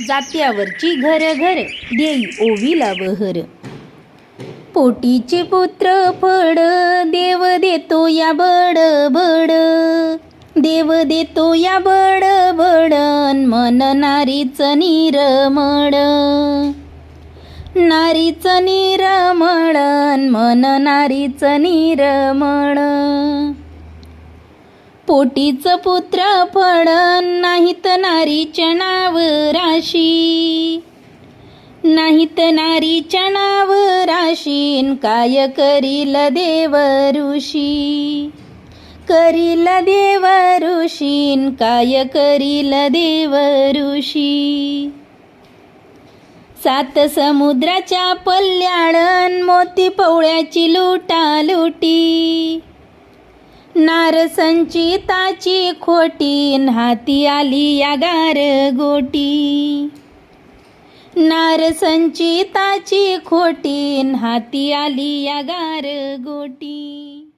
जात्यावरची घर घर देई ओवीला बहर. पोटीचे पुत्र फड देव देतो या बड बड. देव देतो या बड बडन मन नारीच निरमळ. नारीच निरमळन मन नारीच निरमळ. पोटीच पुत्र फळन नाहीत नारीच्या नाव राशी. नाहीत नारीच्या नाव राशीन काय करील देव ऋषी. करील देव ऋषीन काय करील देव ऋषी. सात समुद्राच्या पल्ल्याळन मोती पवळ्याची लुटालुटी. नारसंचिताची खोटीन हाती आली या गारगोटी. नारसंचिताची खोटीन हाती आली या गारगोटी.